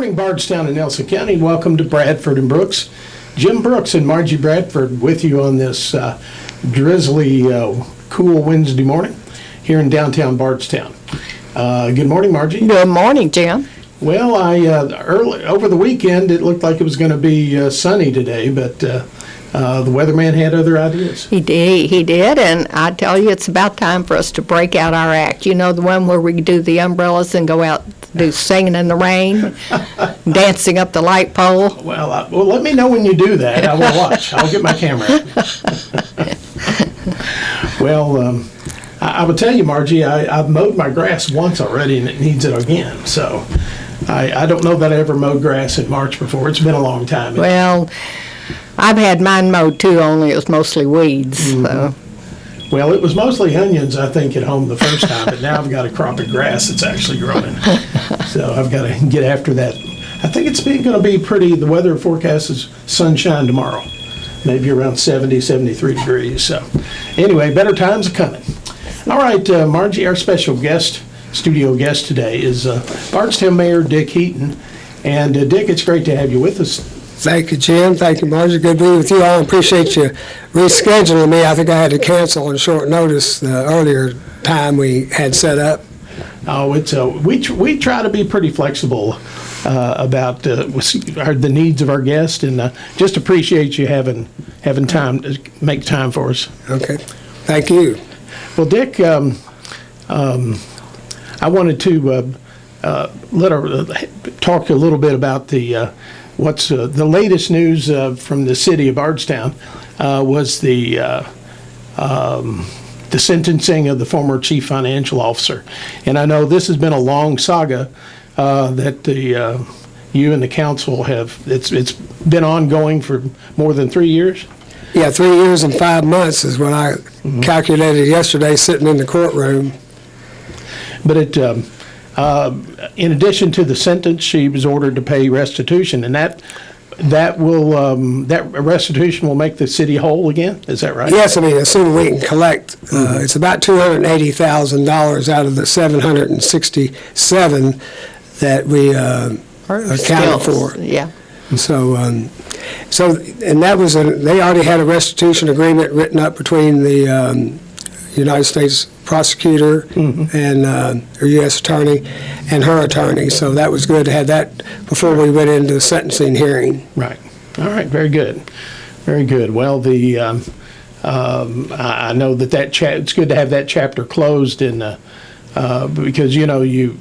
morning, Bardstown and Nelson County. Welcome to Bradford and Brooks. Jim Brooks and Margie Bradford with you on this drizzly, cool Wednesday morning here in downtown Bardstown. Good morning, Margie. Good morning, Jim. Well, early over the weekend it looked like it was going to be sunny today, but the weatherman had other ideas. He did, and I tell you, it's about time for us to break out our act. You know, the one where we do the umbrellas and go out, do singing in the rain, dancing up the light pole. Well, let me know when you do that. I will watch. I'll get my camera. Well, I will tell you, Margie, I've mowed my grass once already, and it needs it again. So I don't know that I ever mowed grass in March before. It's been a long time. Well, I've had mine mowed too, only it was mostly weeds. Mm-hmm. So. Well, it was mostly onions, I think, at home the first time, but now I've got a crop of grass that's actually growing. So I've got to get after that. I think it's going to be pretty, the weather forecast is sunshine tomorrow, maybe around 70, 73 degrees. So anyway, better times are coming. All right, Margie, our special guest, studio guest today is Bardstown Mayor Dick Heaton. And Dick, it's great to have you with us. Thank you, Jim. Thank you, Margie. Good to be with you all. I appreciate you rescheduling me. I think I had to cancel on short notice the earlier time we had set up. Oh, it's we try to be pretty flexible about the needs of our guests, and just appreciate you having time to make time for us. Okay. Thank you. Well, Dick, I wanted to talk a little bit about what's the latest news from the city of Bardstown was the sentencing of the former chief financial officer. And I know this has been a long saga that you and the council it's been ongoing for more than 3 years. Yeah, 3 years and 5 months is what I calculated yesterday sitting in the courtroom. But in addition to the sentence, she was ordered to pay restitution, and that restitution will make the city whole again. Is that right? Yes, I mean, assuming we can collect, it's about $280,000 out of the $767 that we accounted for. Yeah. So, and that was they already had a restitution agreement written up between the United States prosecutor and or U.S. attorney and her attorney. So that was good to have that before we went into the sentencing hearing. Right. All right. Very good. Very good. Well, I know that it's good to have that chapter closed, because you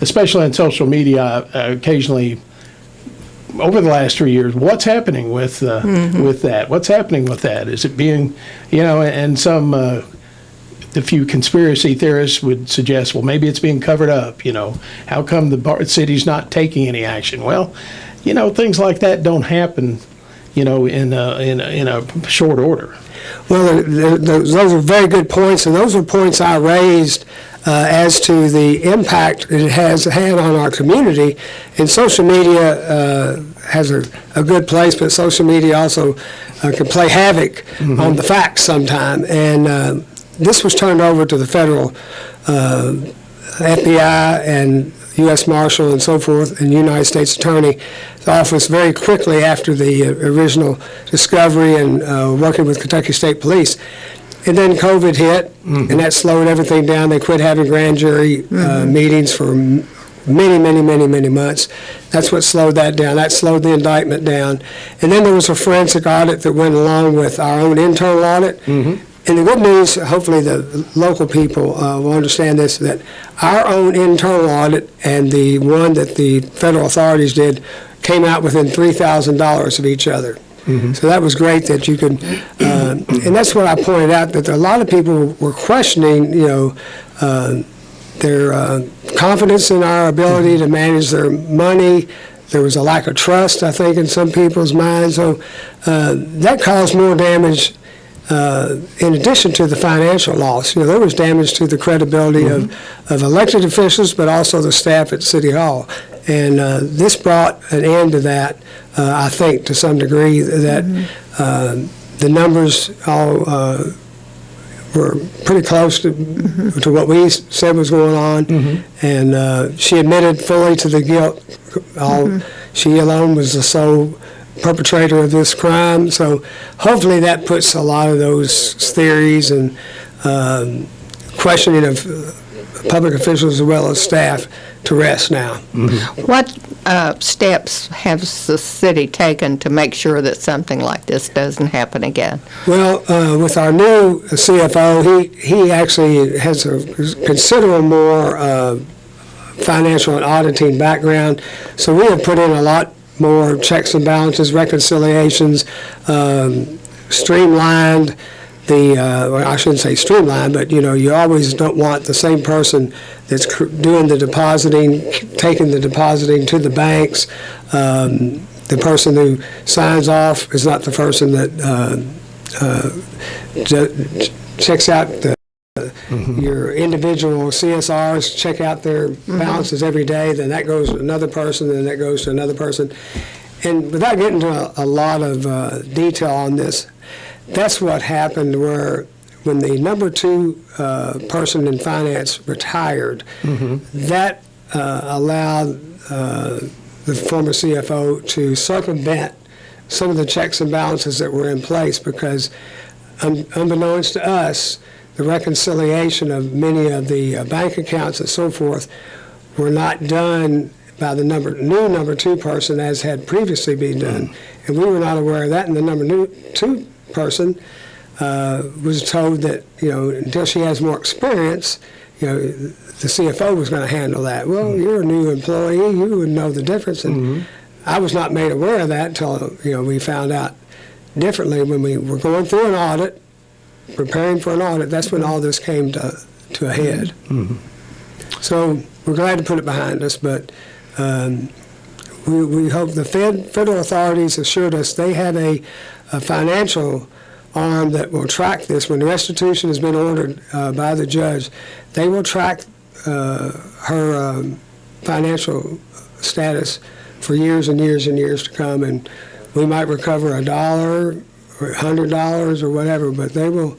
especially on social media occasionally. Over the last 3 years, what's happening with that? What's happening with that? Is it being, and the few conspiracy theorists would suggest, well, maybe it's being covered up. How come the city's not taking any action? Well, things like that don't happen, in a short order. Well, those are very good points, and those are points I raised as to the impact it has had on our community. And social media has a good place, but social media also can play havoc on the facts sometime. And this was turned over to the federal FBI and U.S. Marshal and so forth, and United States Attorney's Office very quickly after the original discovery and working with Kentucky State Police. And then COVID hit, and that slowed everything down. They quit having grand jury meetings for many months. That's what slowed that down. That slowed the indictment down. And then there was a forensic audit that went along with our own internal audit. And the good news, hopefully the local people will understand this, that our own internal audit and the one that the federal authorities did came out within $3,000 of each other. So that was great that you could, and that's what I pointed out, that a lot of people were questioning, their confidence in our ability to manage their money. There was a lack of trust, I think, in some people's minds. So that caused more damage in addition to the financial loss. There was damage to the credibility of elected officials, but also the staff at City Hall. And this brought an end to that, I think, to some degree, that the numbers all were pretty close to what we said was going on, and she admitted fully to the guilt. She alone was the sole perpetrator of this crime, so hopefully that puts a lot of those theories and questioning of public officials as well as staff to rest now. What steps has the city taken to make sure that something like this doesn't happen again? Well, with our new CFO, he actually has a considerable more financial and auditing background, so we have put in a lot more checks and balances, reconciliations, streamlined well, I shouldn't say streamlined, but you always don't want the same person that's doing the depositing, taking the depositing to the banks. The person who signs off is not the person that checks out your individual CSRs, check out their balances every day. Then that goes to another person, then that goes to another person. And without getting into a lot of detail on this, that's what happened when the number 2 person in finance retired, that allowed the former CFO to circumvent some of the checks and balances that were in place, because unbeknownst to us, the reconciliation of many of the bank accounts and so forth were not done by the new number 2 person as had previously been done. And we were not aware of that, and the number 2 person was told that, until she has more experience, the CFO was going to handle that. Well, you're a new employee, you would know the difference. And I was not made aware of that until, we found out differently when we were going through an audit, preparing for an audit. That's when all this came to a head. So we're glad to put it behind us, but we hope the federal authorities assured us they have a financial arm that will track this. When the restitution has been ordered by the judge, they will track her financial status for years and years and years to come, and we might recover $1 or $100 or whatever, but they will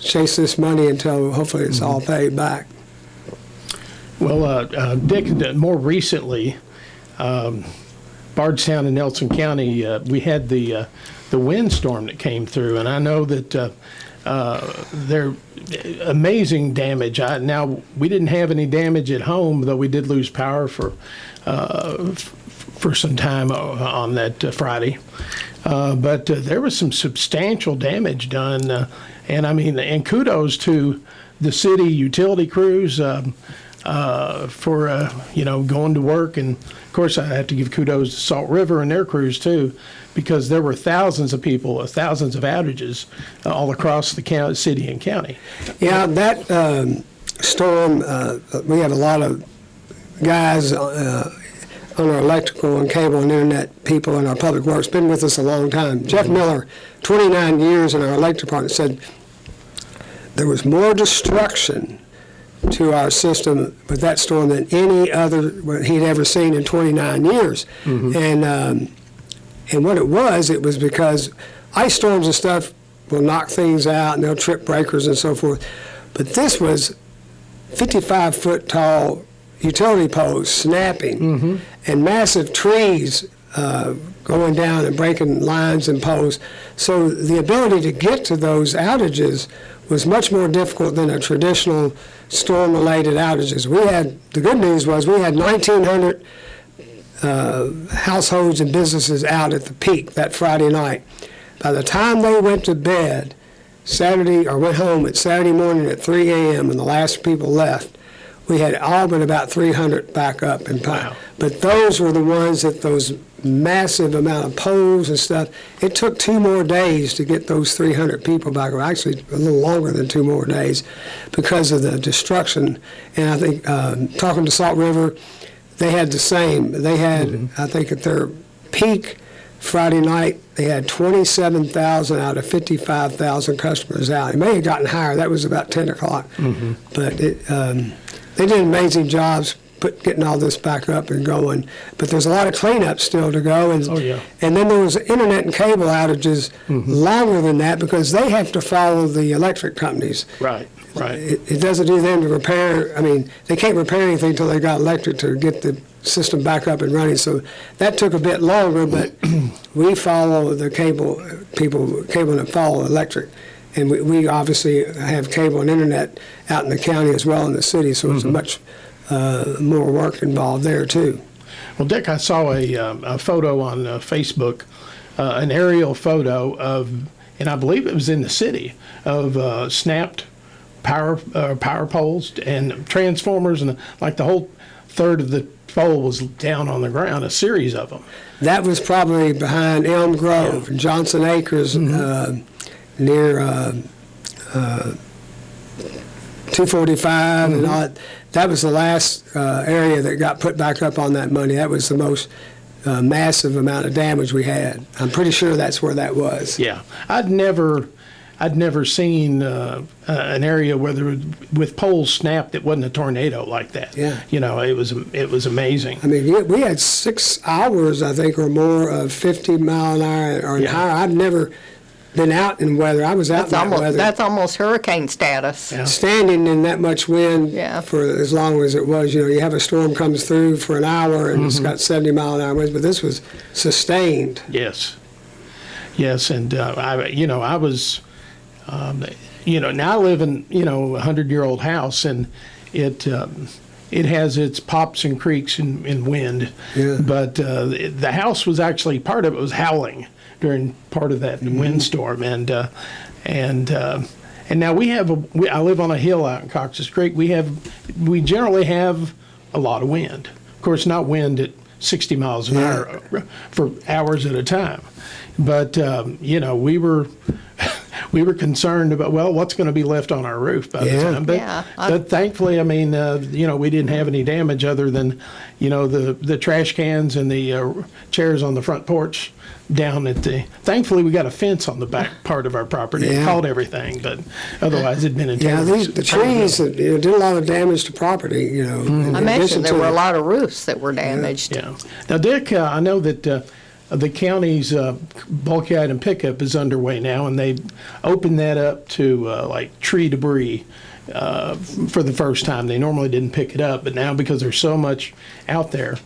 chase this money until hopefully it's all paid back. Well, Dick, more recently, Bardstown and Nelson County, we had the windstorm that came through, and I know that there amazing damage. Now, we didn't have any damage at home, though we did lose power for some time on that Friday. But there was some substantial damage done, and kudos to the city utility crews for going to work, and of course I have to give kudos to Salt River and their crews too, because there were thousands of people, thousands of outages all across the city and county. Yeah, that storm, we have a lot of guys on our electrical and cable and internet people in our public works, been with us a long time. Jeff Miller, 29 years in our electric department, said there was more destruction to our system with that storm than any other he'd ever seen in 29 years. And what it was because ice storms and stuff will knock things out and they'll trip breakers and so forth. But this was 55-foot tall utility poles snapping and massive trees going down and breaking lines and poles. So the ability to get to those outages was much more difficult than a traditional storm-related outages. The good news was we had 1,900 households and businesses out at the peak that Friday night. By the time they went to bed went home at Saturday morning at 3 a.m. and the last people left, we had all but about 300 back up in power. Wow. But those were the ones that those massive amount of poles and stuff, it took 2 more days to get those 300 people back, or actually a little longer than 2 more days because of the destruction. And I think talking to Salt River, they had the same. They had, I think at their peak Friday night, they had 27,000 out of 55,000 customers out. It may have gotten higher. That was about 10 o'clock. But they did amazing jobs getting all this back up and going. But there's a lot of cleanup still to go. And, Oh, yeah. and then there was internet and cable outages longer than that because they have to follow the electric companies. Right, right. It doesn't do them to repair. I mean, they can't repair anything until they got electric to get the system back up and running. So that took a bit longer, but we follow the cable that follow electric. And we obviously have cable and internet out in the county as well in the city, so it's much more work involved there too. Well, Dick, I saw a photo on Facebook, an aerial photo of, and I believe it was in the city, of snapped power poles and transformers, and like the whole third of the pole was down on the ground, a series of them. That was probably behind Elm Grove and Johnson Acres, near 245 and all that. That was the last area that got put back up on that money. That was the most massive amount of damage we had. I'm pretty sure that's where that was. Yeah, I'd never seen an area where there was, with poles snapped, it wasn't a tornado like that. Yeah. You know, it was amazing. I mean, we had 6 hours, I think, or more of 50 mile an hour or higher. I've never been out in weather. I was out in that weather. That's almost hurricane status. Yeah. Standing in that much wind for as long as it was. You know, you have a storm comes through for an hour and it's got 70 mile an hour winds, but this was sustained. Yes. Yes, and I was, now I live in, a 100-year-old house, and it has its pops and creaks in wind. Yeah. But the house was actually, part of it was howling during part of that windstorm, and now I live on a hill out in Cox's Creek. We generally have a lot of wind. Of course, not wind at 60 miles an hour for hours at a time, but we were concerned about, what's going to be left on our roof by the time. But thankfully, I mean, we didn't have any damage other than, the trash cans and the chairs on the front porch down at thankfully we got a fence on the back part of our property. It caught everything, but otherwise it'd been in the trees did a lot of damage to property, I mentioned there were a lot of roofs that were damaged. Yeah. Now, Dick, I know that the county's bulky item pickup is underway now, and they opened that up to like tree debris for the first time. They normally didn't pick it up, but now because there's so much out there,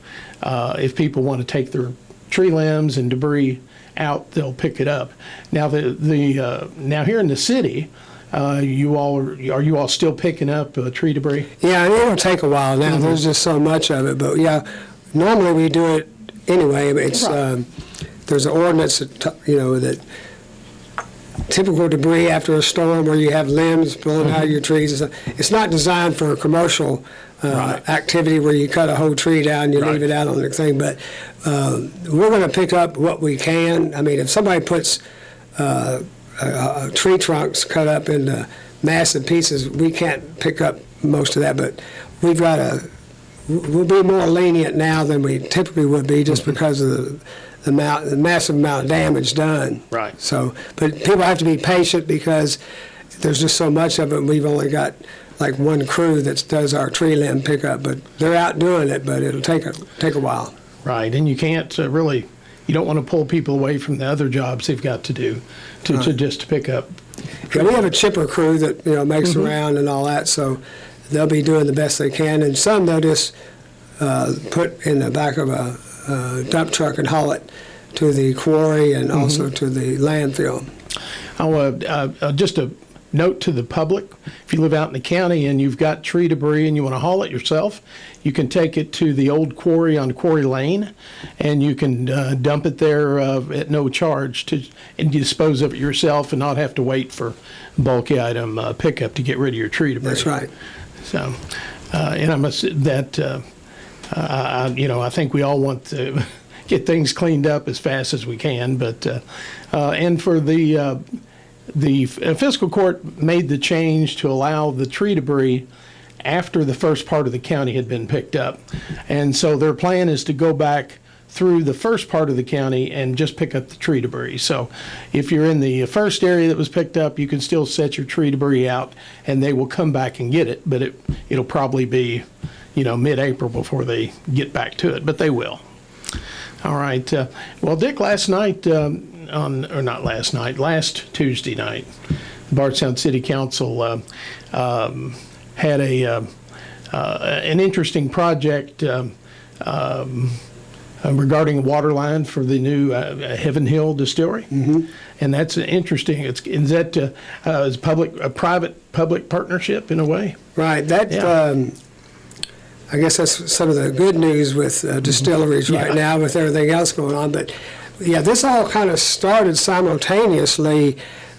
if people want to take their tree limbs and debris out, they'll pick it up. Now now here in the city, are you all still picking up tree debris? Yeah, and it'll take a while now. There's just so much of it, but normally we do it anyway. It's there's an ordinance that typical debris after a storm where you have limbs blowing out of your trees. It's not designed for a commercial activity where you cut a whole tree down and you leave it out on the thing, but we're going to pick up what we can. I mean, if somebody puts tree trunks cut up into massive pieces, we can't pick up most of that, but we'll be more lenient now than we typically would be just because of the massive amount of damage done. Right. So, but people have to be patient because there's just so much of it, and we've only got like one crew that does our tree limb pickup, but they're out doing it, but it'll take a while. Right, and you can't you don't want to pull people away from the other jobs they've got to do to just pick up. Yeah, we have a chipper crew that makes around and all that, so they'll be doing the best they can, and some they'll just put in the back of a dump truck and haul it to the quarry and also to the landfill. Just a note to the public, if you live out in the county and you've got tree debris and you want to haul it yourself, you can take it to the old quarry on Quarry Lane, and you can dump it there at no charge and dispose of it yourself and not have to wait for bulky item pickup to get rid of your tree debris. That's right. So, and I think we all want to get things cleaned up as fast as we can, but and for the fiscal court made the change to allow the tree debris after the first part of the county had been picked up. And so their plan is to go back through the first part of the county and just pick up the tree debris. So if you're in the first area that was picked up, you can still set your tree debris out and they will come back and get it, but it'll probably be, mid-April before they get back to it, but they will. All right. Well, Dick, last Tuesday night, Bardstown City Council had an interesting project regarding a water line for the new Heaven Hill Distillery, and that's interesting. Is that a private partnership in a way? Right. That I guess that's some of the good news with distilleries right now, with everything else going on. But yeah, this all kind of started simultaneously.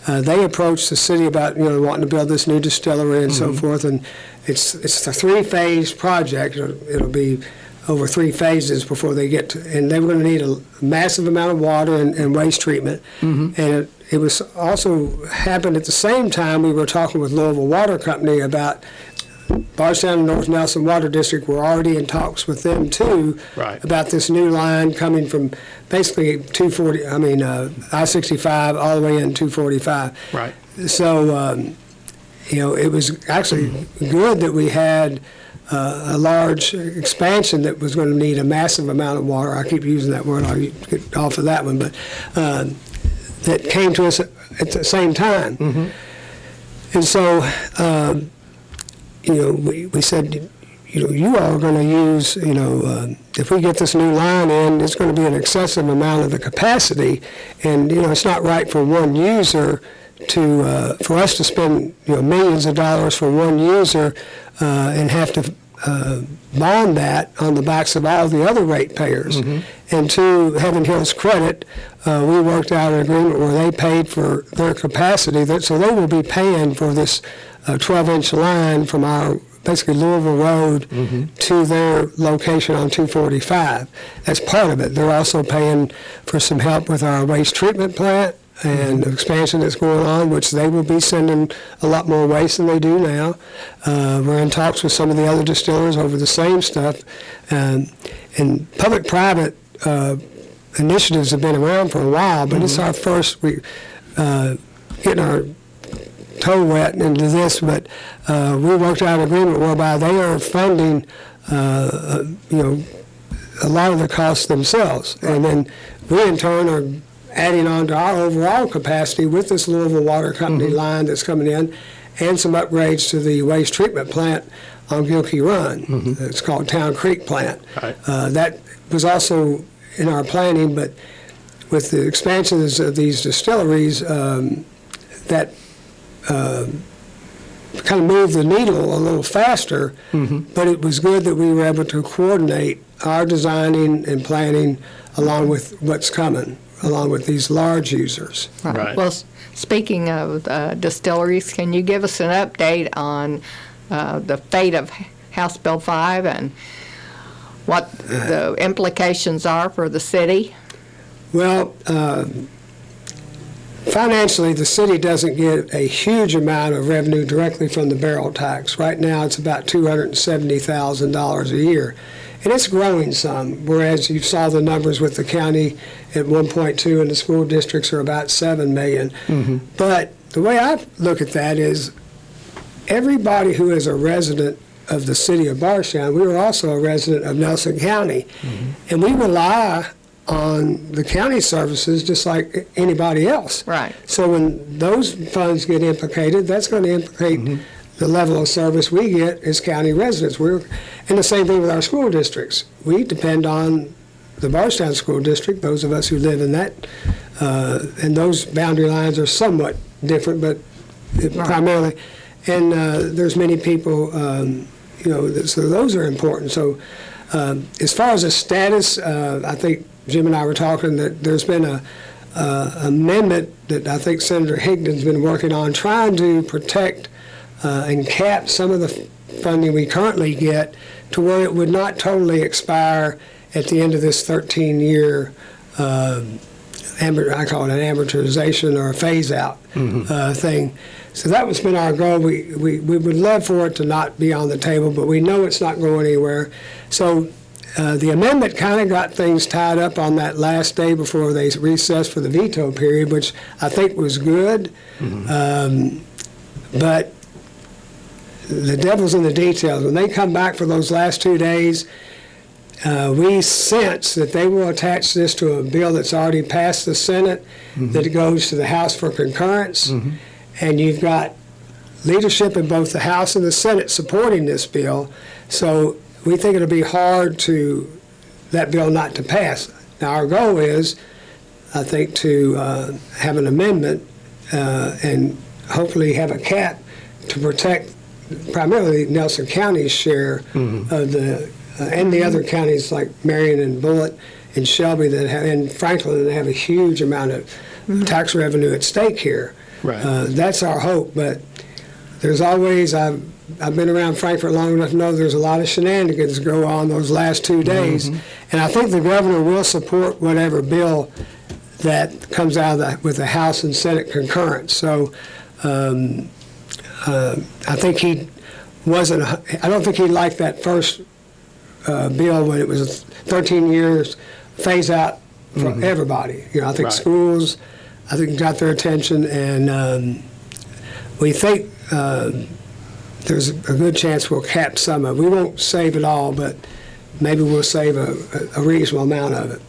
They approached the city about wanting to build this new distillery and so forth, and it's a 3-phase project. It'll be over 3 phases before they get to, and they were going to need a massive amount of water and waste treatment. And it was also happened at the same time we were talking with Louisville Water Company about Bardstown and North Nelson Water District. Were already in talks with them too about this new line coming from basically I-65 all the way in 245. Right. So it was actually good that we had a large expansion that was going to need a massive amount of water. I keep using that word. I'll get off of that one, but that came to us at the same time. And so, we said, you all are going to use, if we get this new line in, it's going to be an excessive amount of the capacity, and it's not right for one user for us to spend millions of dollars for one user and have to bond that on the backs of all the other ratepayers. And to Heaven Hill's credit, we worked out an agreement where they paid for their capacity, so they will be paying for this 12-inch line from our basically Louisville Road to their location on 245. That's part of it. They're also paying for some help with our waste treatment plant and the expansion that's going on, which they will be sending a lot more waste than they do now. We're in talks with some of the other distillers over the same stuff. And public-private initiatives have been around for a while, but it's our first, getting our toe wet into this, but we worked out an agreement whereby they are funding, a lot of the costs themselves. And then we in turn are adding on to our overall capacity with this Louisville Water Company line that's coming in, and some upgrades to the waste treatment plant on Gilkey Run. It's called Town Creek Plant. That was also in our planning, but with the expansions of these distilleries, that kind of moved the needle a little faster, but it was good that we were able to coordinate our designing and planning along with what's coming, along with these large users. Right. Well, speaking of distilleries, can you give us an update on the fate of House Bill 5 and what the implications are for the city? Well, financially, the city doesn't get a huge amount of revenue directly from the barrel tax. Right now, it's about $270,000 a year. And it's growing some, whereas you saw the numbers with the county at 1.2 and the school districts are about $7 million. But the way I look at that is everybody who is a resident of the city of Bardstown, we are also a resident of Nelson County. And we rely on the county services just like anybody else. Right. So when those funds get implicated, that's going to implicate the level of service we get as county residents. And the same thing with our school districts. We depend on the Bardstown School District, those of us who live in that, and those boundary lines are somewhat different, but primarily. And there's many people, so those are important. So as far as the status, I think Jim and I were talking that there's been a amendment that I think Senator Higdon's been working on, trying to protect and cap some of the funding we currently get to where it would not totally expire at the end of this 13-year, I call it an amortization or a phase-out thing. So that was been our goal. We would love for it to not be on the table, but we know it's not going anywhere. So the amendment kind of got things tied up on that last day before they recessed for the veto period, which I think was good. But the devil's in the details. When they come back for those last 2 days, we sense that they will attach this to a bill that's already passed the Senate, that it goes to the House for concurrence, and you've got leadership in both the House and the Senate supporting this bill. So we think it'll be hard to that bill not to pass. Now our goal is, I think, to have an amendment and hopefully have a cap to protect primarily Nelson County's share of the and the other counties like Marion and Bullitt and Shelby that have, and Franklin, that have a huge amount of tax revenue at stake here. Right. That's our hope, but there's always, I've been around Frankfort long enough to know there's a lot of shenanigans go on those last 2 days, and I think the governor will support whatever bill that comes out of with the House and Senate concurrence. So I think I don't think he liked that first bill when it was 13 years phase out for everybody. You know, I think Right. schools, I think got their attention, and we think there's a good chance we'll cap some of it. We won't save it all, but maybe we'll save a reasonable amount of it.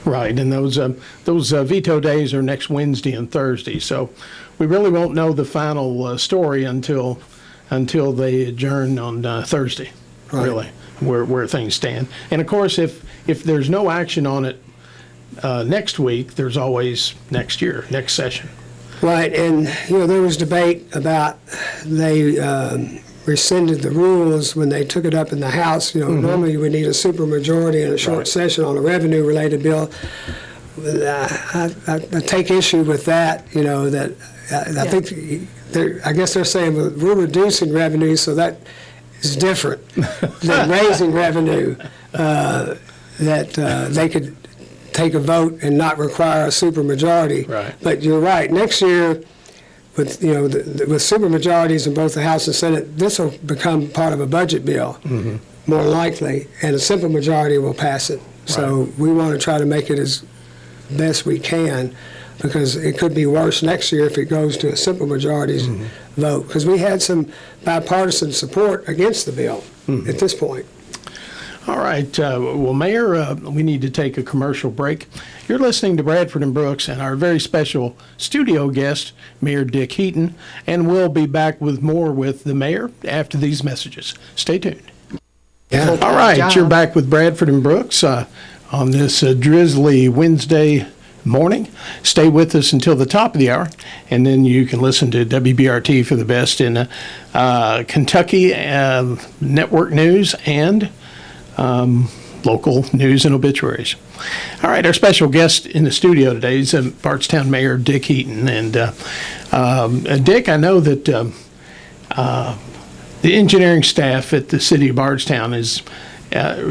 Right, and those veto days are next Wednesday and Thursday, so we really won't know the final story until they adjourn on Thursday, Right. really, where things stand. And of course, if there's no action on it next week, there's always next year, next session. Right, and there was debate about they rescinded the rules when they took it up in the House. Normally you would need a supermajority in a short Right. session on a revenue-related bill. I take issue with that. That I think I guess they're saying we're reducing revenue, so that is different than raising revenue. That they could take a vote and not require a supermajority. Right. But you're right. Next year, with with supermajorities in both the House and Senate, this will become part of a budget bill, more likely, and a simple majority will pass it. So we want to try to make it as best we can, because it could be worse next year if it goes to a simple majorities vote, because we had some bipartisan support against the bill at this point. All right. Well, Mayor, we need to take a commercial break. You're listening to Bradford and Brooks and our very special studio guest, Mayor Dick Heaton, and we'll be back with more with the mayor after these messages. Stay tuned. Yeah. All right. job. You're back with Bradford and Brooks on this drizzly Wednesday morning. Stay with us until the top of the hour, and then you can listen to WBRT for the best in Kentucky network news and local news and obituaries. All right, our special guest in the studio today is Bardstown Mayor Dick Heaton. And Dick, I know that the engineering staff at the city of Bardstown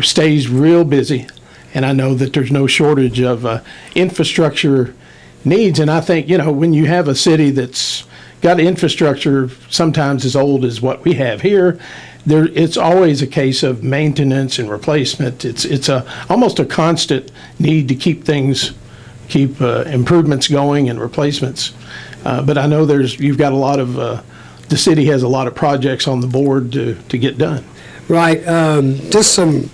stays real busy, and I know that there's no shortage of infrastructure needs. And I think, when you have a city that's got infrastructure sometimes as old as what we have here, it's always a case of maintenance and replacement. It's almost a constant need to keep improvements going and replacements. But I know you've got a lot of the city has a lot of projects on the board to get done. Right. Just some.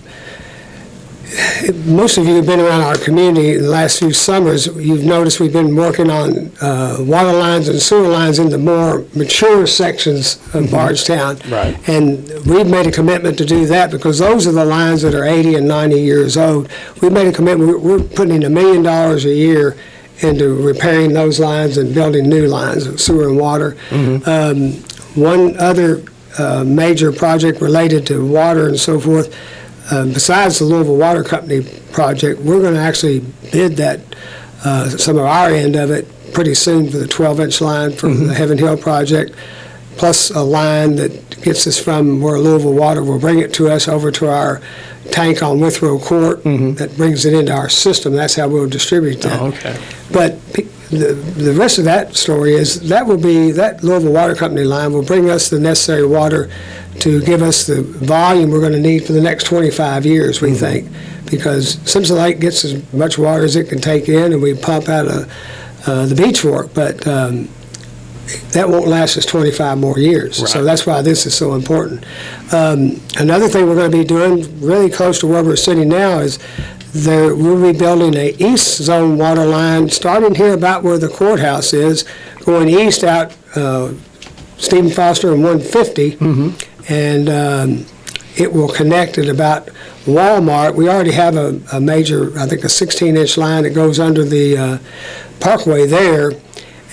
Most of you have been around our community in the last few summers. You've noticed we've been working on water lines and sewer lines in the more mature sections of Bardstown. Right. And we've made a commitment to do that because those are the lines that are 80 and 90 years old. We've made a commitment. We're putting $1 million a year into repairing those lines and building new lines of sewer and water. One other major project related to water and so forth, besides the Louisville Water Company project, we're going to actually bid that, some of our end of it, pretty soon for the 12-inch line for the Heaven Hill project, plus a line that gets us from where Louisville Water will bring it to us over to our tank on Withrow Court that brings it into our system. That's how we'll distribute that. Oh, okay. But the rest of that story is that Louisville Water Company line will bring us the necessary water to give us the volume we're going to need for the next 25 years, we think, because Simpson Lake gets as much water as it can take in, and we pump out of the Beach Fork. But that won't last us 25 more years. So Right. that's why this is so important. Another thing we're going to be doing really close to where we're sitting now is we'll be building a east zone water line starting here about where the courthouse is, going east out Stephen Foster and 150, and it will connect at about Walmart. We already have a major, I think a 16-inch line that goes under the parkway there,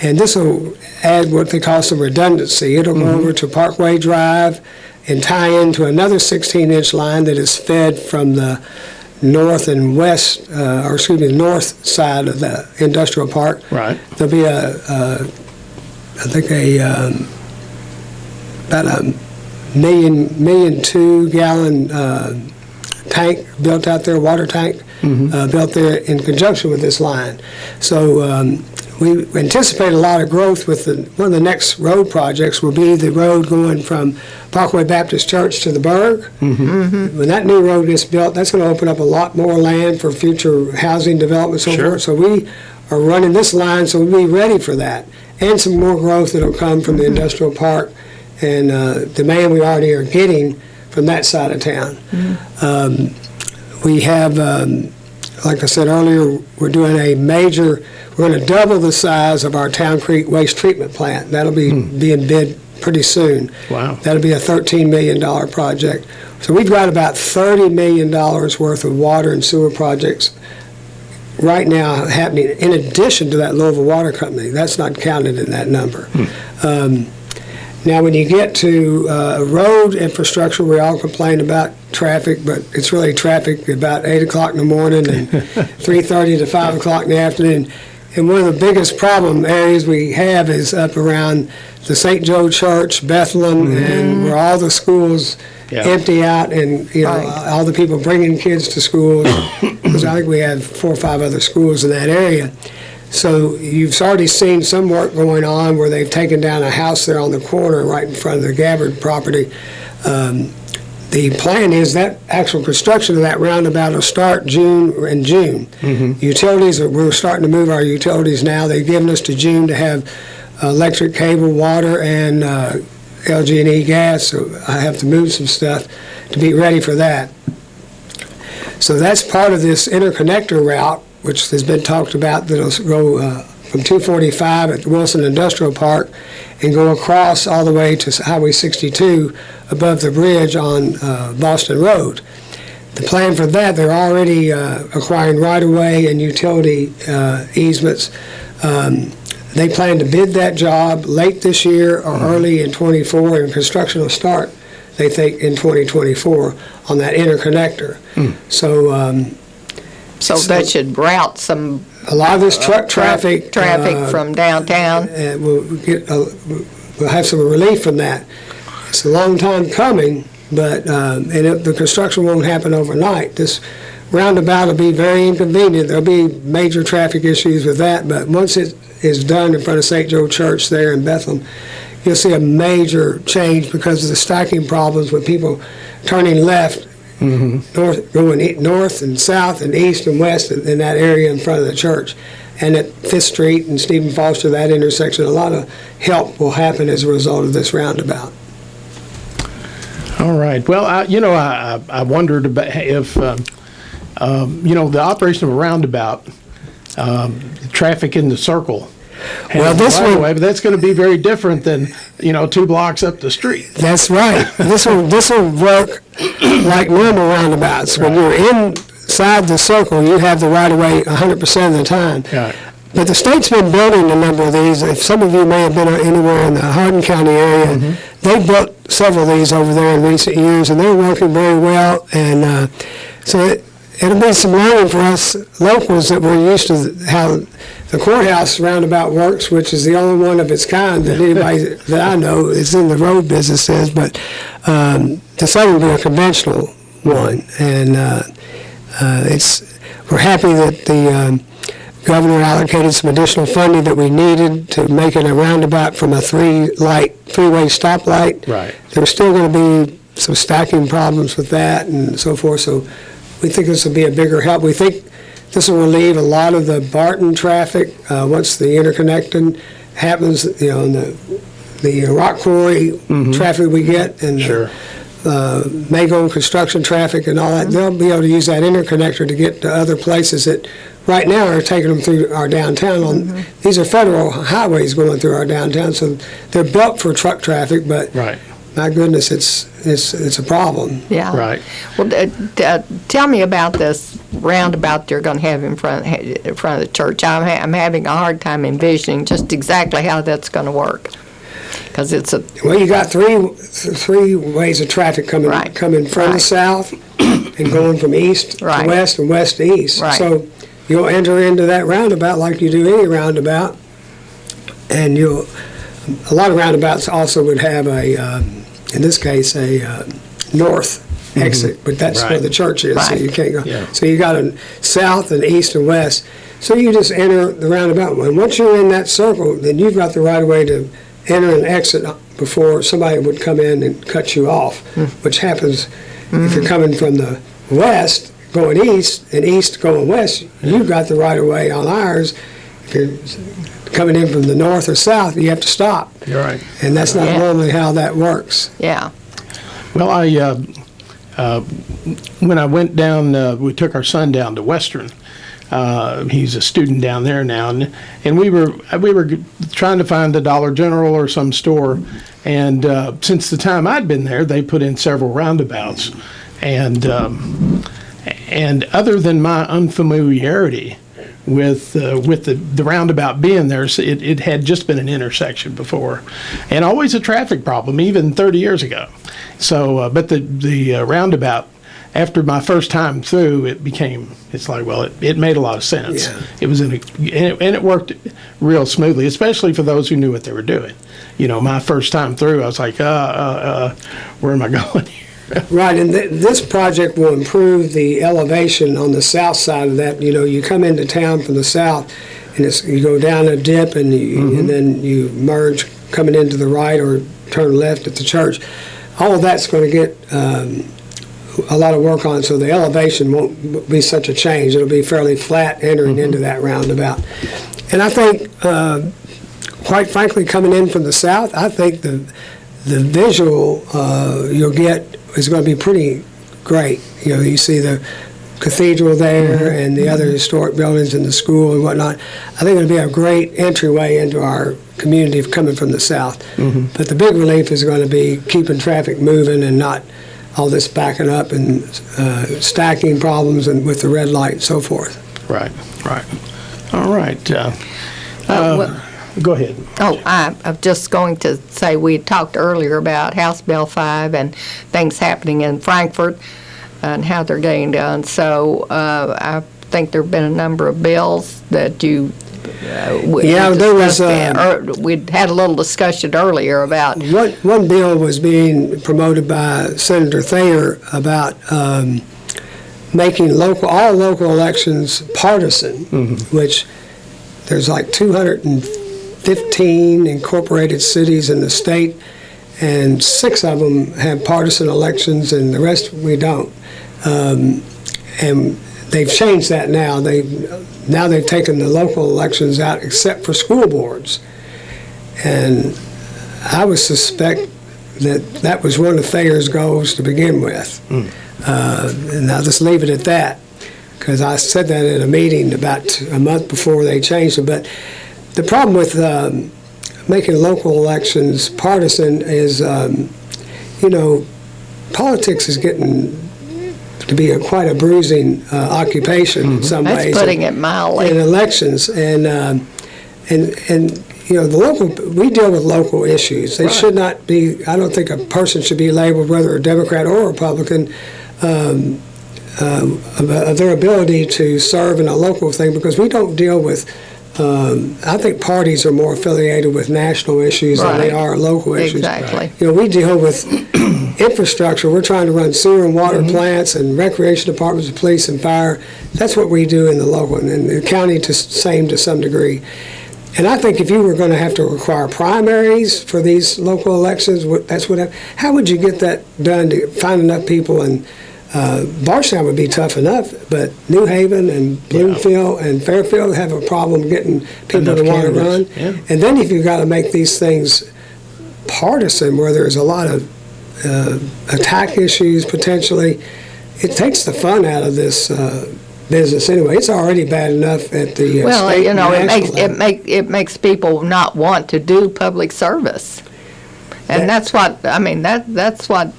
and this will add what they call some redundancy. It'll go over to Parkway Drive and tie into another 16-inch line that is fed from the north and west, north side of the industrial park. Right. There'll be about a million 2 gallon tank built out there, water tank built there in conjunction with this line. So we anticipate a lot of growth with one of the next road projects will be the road going from Parkway Baptist Church to the Berg. When that new road gets built, that's going to open up a lot more land for future housing development and so forth. So we are running this line, so we'll be ready for that. And some more growth that will come from the industrial park and demand we already are getting from that side of town. We have, like I said earlier, we're doing we're going to double the size of our Town Creek waste treatment plant. That'll be being bid pretty soon. Wow. That'll be a $13 million project. So we've got about $30 million worth of water and sewer projects right now happening in addition to that Louisville Water Company. That's not counted in that number. Now, when you get to road infrastructure, we all complain about traffic, but it's really traffic about 8 o'clock in the morning and 3:30 to 5 o'clock in the afternoon. And one of the biggest problem areas we have is up around the St. Joe Church, Bethlehem, and where all the schools empty out, and all the people bringing kids to school, because I think we have 4 or 5 other schools in that area. So you've already seen some work going on where they've taken down a house there on the corner right in front of the Gabbard property. The plan is that actual construction of that roundabout will start June. Utilities, we're starting to move our utilities now. They've given us to June to have electric, cable, water, and LG&E gas, so I have to move some stuff to be ready for that. So that's part of this interconnector route, which has been talked about, that'll go from 245 at the Wilson Industrial Park and go across all the way to Highway 62 above the bridge on Boston Road. The plan for that, they're already acquiring right-of-way and utility easements. They plan to bid that job late this year or early in 24, and construction will start, they think, in 2024 on that interconnector. So that should route some a lot of this truck traffic from downtown. We'll have some relief from that. It's a long time coming, but the construction won't happen overnight. This roundabout will be very inconvenient. There'll be major traffic issues with that, but once it is done in front of St. Joe Church there in Bethlehem, you'll see a major change because of the stacking problems with people turning left, going north and south and east and west in that area in front of the church. And at 5th Street and Stephen Foster, that intersection, a lot of help will happen as a result of this roundabout. All right. Well, I wondered about if, the operation of a roundabout, traffic in the circle. Well, this one, but that's going to be very different than 2 blocks up the street. That's right. This will work like normal roundabouts. When you're inside the circle, you have the right of way 100% of the time. Right. But the state's been building a number of these. If some of you may have been anywhere in the Hardin County area, they've built several of these over there in recent years, and they're working very well. And so it'll be some learning for us locals that we're used to how the courthouse roundabout works, which is the only one of its kind that anybody that I know is in the road business is. But this other will be a conventional one, and we're happy that the governor allocated some additional funding that we needed to make it a roundabout from a three-way stoplight. Right. There's still going to be some stacking problems with that and so forth, so we think this will be a bigger help. We think this will relieve a lot of the Barton traffic once the interconnecting happens, in the rock quarry traffic we get, and Sure. Mago construction traffic and all that, they'll be able to use that interconnector to get to other places that right now are taking them through our downtown. These are federal highways going through our downtown, so they're built for truck traffic, but Right. my goodness, it's a problem. Yeah. Right. Well, tell me about this roundabout you're going to have in front of the church. I'm having a hard time envisioning just exactly how that's going to work. Because it's a, Well, you got three ways of traffic coming Right. coming from the Right. south and going from east Right. to west and west to east. Right. So you'll enter into that roundabout like you do any roundabout, and a lot of roundabouts also would have in this case, a north exit, but that's where Right. the church is, so Right. you can't go. Yeah. So you got a south and east and west. So you just enter the roundabout. And once you're in that circle, then you've got the right of way to enter and exit before somebody would come in and cut you off, which happens if you're coming from the west going east and east going west, you've got the right of way on ours. If you're coming in from the north or south, you have to stop. You're right. And that's not Yeah. normally how that works. yeah. Well, when I went down, we took our son down to Western. He's a student down there now, and we were trying to find a Dollar General or some store, and since the time I'd been there, they put in several roundabouts, and other than my unfamiliarity with the roundabout being there, it had just been an intersection before, and always a traffic problem, even 30 years ago. So, but the roundabout, after my first time through, it's like, well, it made a lot of sense. Yeah. It was and it worked real smoothly, especially for those who knew what they were doing. My first time through, I was like, where am I going here? Right, and this project will improve the elevation on the south side of that. You come into town from the south, and you go down a dip, and and then you merge coming into the right or turn left at the church. All of that's going to get a lot of work on, so the elevation won't be such a change. It'll be fairly flat entering into that roundabout. And I think, quite frankly, coming in from the south, I think the visual you'll get is going to be pretty great. You see the cathedral there and the other historic buildings and the school and whatnot. I think it'll be a great entryway into our community coming from the south. But the big relief is going to be keeping traffic moving and not all this backing up and stacking problems and with the red light and so forth. Right. All right. Well, Go ahead. Oh, I'm just going to say we talked earlier about House Bill 5 and things happening in Frankfurt and how they're getting done. So I think there have been a number of bills that you there was we'd had a little discussion earlier about one bill was being promoted by Senator Thayer about making all local elections partisan, which there's like 215 incorporated cities in the state, and 6 of them have partisan elections, and the rest we don't. And they've changed that now. They've taken the local elections out except for school boards. And I would suspect that was one of Thayer's goals to begin with. And I'll just leave it at that, because I said that at a meeting about a month before they changed it. But the problem with making local elections partisan is, politics is getting to be quite a bruising occupation in some ways. that's putting it mildly. In elections, and the local, we deal with local issues. They should not be. I don't think a person should be labeled, whether a Democrat or a Republican, of their ability to serve in a local thing, because we don't deal with. I think parties are more affiliated with national issues than they are local issues. Exactly. We deal with infrastructure. We're trying to run sewer and water plants and recreation departments, police and fire. That's what we do in the local, and the county same to some degree. And I think if you were going to have to require primaries for these local elections, how would you get that done to find enough people and Bardstown would be tough enough, but New Haven and Bloomfield and Fairfield have a problem getting people to want to run. Yeah. And then if you've got to make these things partisan, where there's a lot of attack issues potentially, it takes the fun out of this business anyway. It's already bad enough at the Well, state you know, and it national level. makes people not want to do public service. And that's what, I mean, that's what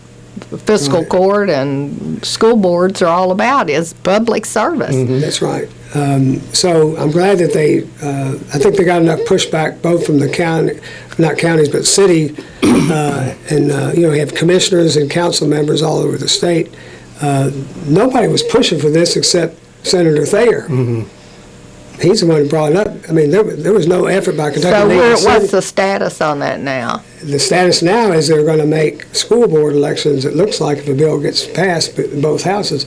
fiscal Right. court and school boards are all about, is public service. That's right. So I'm glad that I think they got enough pushback both from the county, not counties, but city, and, we have commissioners and council members all over the state. Nobody was pushing for this except Senator Thayer. He's the one who brought it up. I mean, there was no effort by Kentucky So League of what's Cities. the status on that now? The status now is they're going to make school board elections, it looks like, if a bill gets passed in both houses,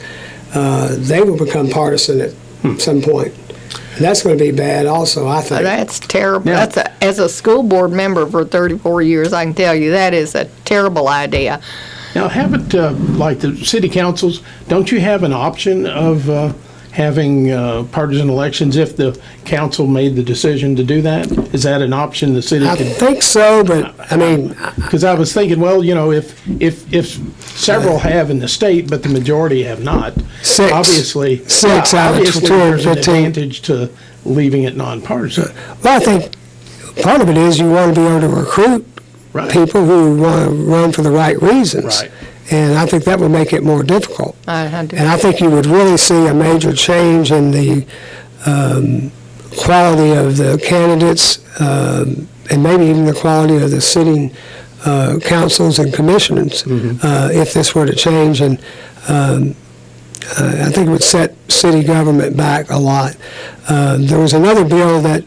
they will become partisan at some point. And that's going to be bad also, I think. That's terrible. Yeah. As a school board member for 34 years, I can tell you that is a terrible idea. Now, haven't, like the city councils, don't you have an option of having partisan elections if the council made the decision to do that? Is that an option the city I could? think so, but, I mean, Because I was thinking, well, if several have in the state, but the majority have not, Six. obviously, Six out of obviously there's an 215. advantage to leaving it nonpartisan. well, I think part of it is you want to be able to recruit Right. people who want to run for the right reasons. Right. And I think that would make it more difficult. I do. And I think you would really see a major change in the quality of the candidates, and maybe even the quality of the sitting councils and commissioners if this were to change. And I think it would set city government back a lot. There was another bill that,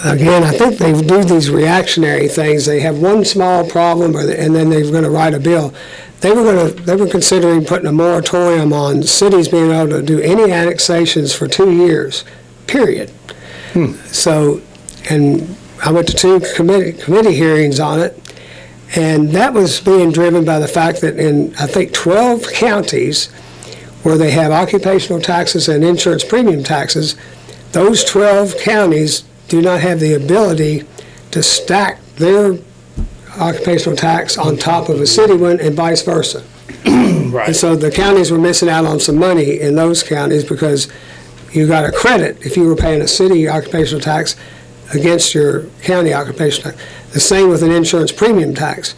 again, I think they do these reactionary things. They have one small problem, and then they're going to write a bill. They were considering putting a moratorium on cities being able to do any annexations for 2 years, period. So, and I went to two committee hearings on it, and that was being driven by the fact that in, I think, 12 counties where they have occupational taxes and insurance premium taxes, those 12 counties do not have the ability to stack their occupational tax on top of a city one and vice versa. And Right. so the counties were missing out on some money in those counties because you got a credit if you were paying a city occupational tax against your county occupational tax. The same with an insurance premium tax.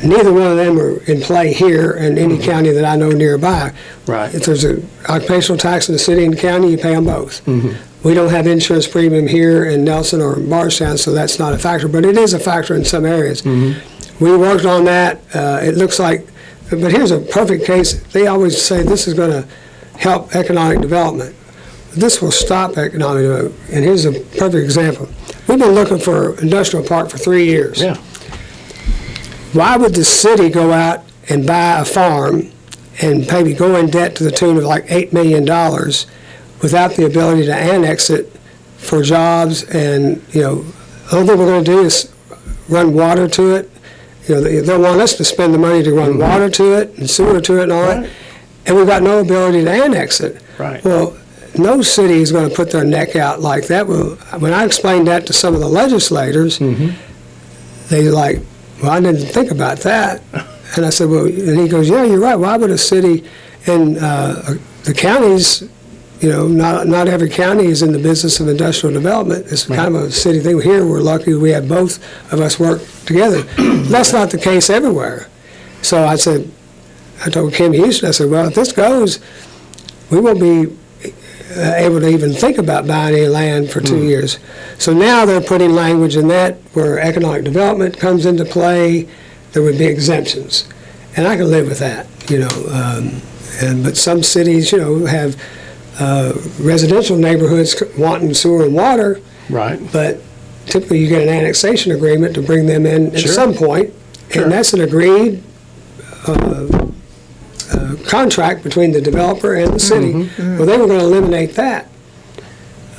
Neither one of them are in play here in any county that I know nearby. Right. If there's an occupational tax in the city and the county, you pay them both. We don't have insurance premium here in Nelson or Bardstown, so that's not a factor, but it is a factor in some areas. We worked on that. It looks like, but here's a perfect case. They always say this is going to help economic development. This will stop economic development. And here's a perfect example. We've been looking for an industrial park for 3 years. Yeah. Why would the city go out and buy a farm and maybe go in debt to the tune of like $8 million without the ability to annex it for jobs? And, the only thing we're going to do is run water to it. They'll want us to spend the money to run water to it and sewer to it and all that. Right. And we've got no ability to annex it. Right. Well, no city is going to put their neck out like that. Well, when I explained that to some of the legislators, they like, well, I didn't think about that. And I said, well, and he goes, yeah, you're right. Why would a city, and the counties, not every county is in the business of industrial development. It's kind of a city thing. Here, we're lucky we have both of us work together. That's not the case everywhere. So I told Kim Houston, I said, well, if this goes, we won't be able to even think about buying any land for 2 years. So now they're putting language in that where economic development comes into play. There would be exemptions. And I can live with that, but some cities, have residential neighborhoods wanting sewer and water, Right. but typically you get an annexation agreement to bring them in at Sure. some point, Sure. and that's an agreed contract between the developer and the city. Well, they were going to eliminate that.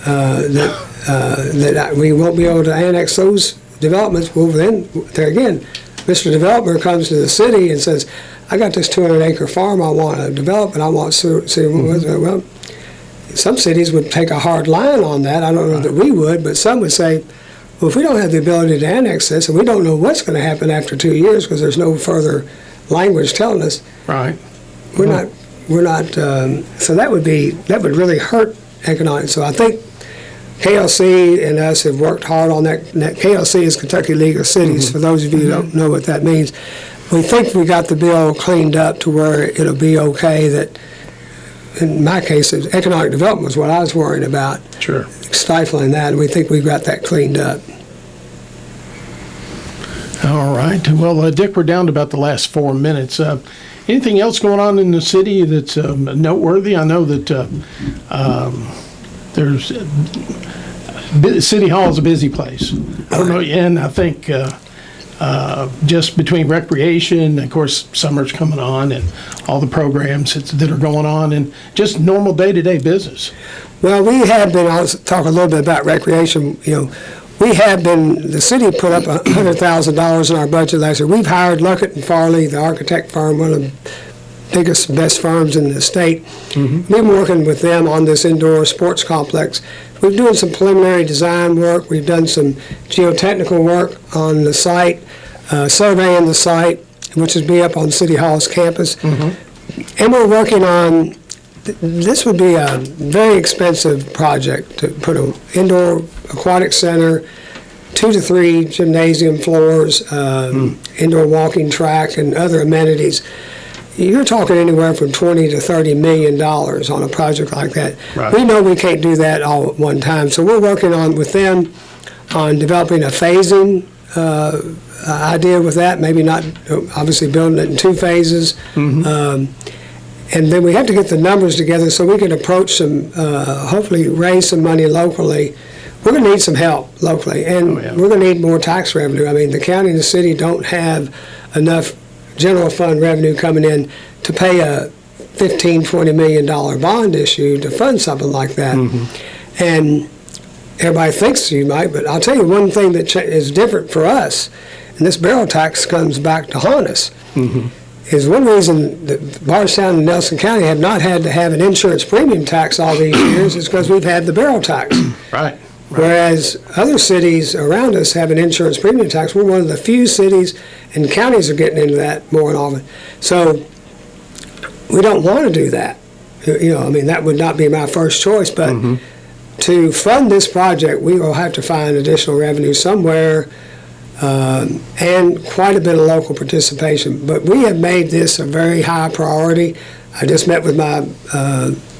That we won't be able to annex those developments. Well, then, there again, Mr. Developer comes to the city and says, I got this 200-acre farm I want to develop, and I want city. Well, some cities would take a hard line on that. I don't know that we would, but some would say, well, if we don't have the ability to annex this, and we don't know what's going to happen after 2 years because there's no further language telling us, Right. we're not. So that would really hurt economics. So I think KLC and us have worked hard on that. KLC is Kentucky League of Cities. For those of you who don't know what that means, we think we got the bill cleaned up to where it'll be okay. That, in my case, economic development was what I was worried about. Sure. Stifling that, and we think we've got that cleaned up. All right. Well, Dick, we're down to about the last 4 minutes. Anything else going on in the city that's noteworthy? I know that there's City Hall is a busy place. I don't know, and I think just between recreation, of course, summer's coming on, and all the programs that are going on, and just normal day-to-day business. Well, we have been, I'll talk a little bit about recreation. We have been, the city put up $100,000 in our budget last year. We've hired Luckett and Farley, the architect firm, one of the biggest, best firms in the state. We've been working with them on this indoor sports complex. We're doing some preliminary design work. We've done some geotechnical work on the site, surveying the site, which is be up on City Hall's campus. And we're working on, this would be a very expensive project to put an indoor aquatic center, 2 to 3 gymnasium floors, indoor walking track, and other amenities. You're talking anywhere from $20 to $30 million on a project like that. Right. We know we can't do that all at one time, so we're working on with them on developing a phasing idea with that. Maybe not, obviously, building it in 2 phases. And then we have to get the numbers together so we can approach some, hopefully raise some money locally. We're going to need some help locally, and we're going to need more tax revenue. I mean, the county and the city don't have enough general fund revenue coming in to pay a $15, $20 million bond issue to fund something like that. And everybody thinks you might, but I'll tell you one thing that is different for us, and this barrel tax comes back to haunt us. Is one reason that Bardstown and Nelson County have not had to have an insurance premium tax all these years is because we've had the barrel tax. Right. Whereas other cities around us have an insurance premium tax. We're one of the few cities, and counties are getting into that more and often. So we don't want to do that. I mean, that would not be my first choice, but to fund this project, we will have to find additional revenue somewhere. And quite a bit of local participation. But we have made this a very high priority. I just met with my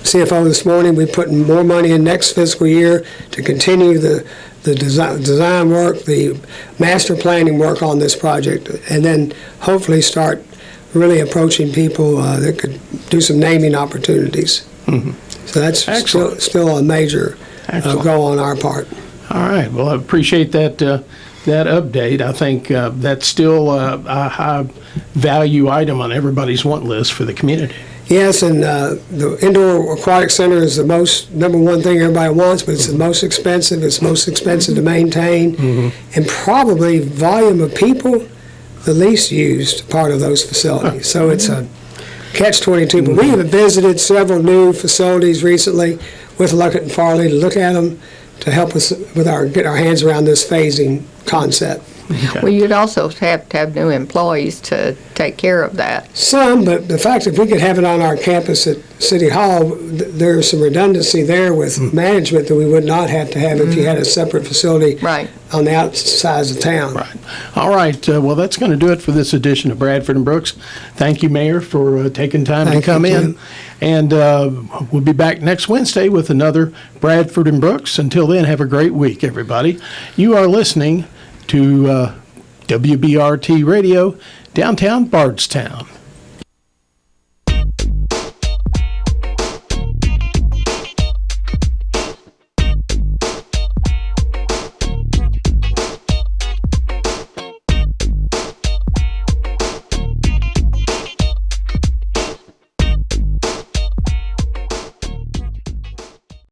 CFO this morning. We're putting more money in next fiscal year to continue the design work, the master planning work on this project, and then hopefully start really approaching people that could do some naming opportunities. So that's still a major goal on our part. All right. Well, I appreciate that update. I think that's still a high value item on everybody's want list for the community. Yes, and the indoor aquatic center is the number one thing everybody wants, but it's the most expensive. It's most expensive to maintain, and probably volume of people, the least used part of those facilities. So it's a catch-22. But we have visited several new facilities recently with Luckett and Farley to look at them, to help us with get our hands around this phasing concept. Well, you'd also have to have new employees to take care of that. Some, but the fact if we could have it on our campus at City Hall, there's some redundancy there with management that we would not have to have if you had a separate facility on the outside of town. Right. All right. Well, that's going to do it for this edition of Bradford and Brooks. Thank you, Mayor, for taking time to come in. And we'll be back next Wednesday with another Bradford and Brooks. Until then, have a great week, everybody. You are listening to WBRT Radio, downtown Bardstown.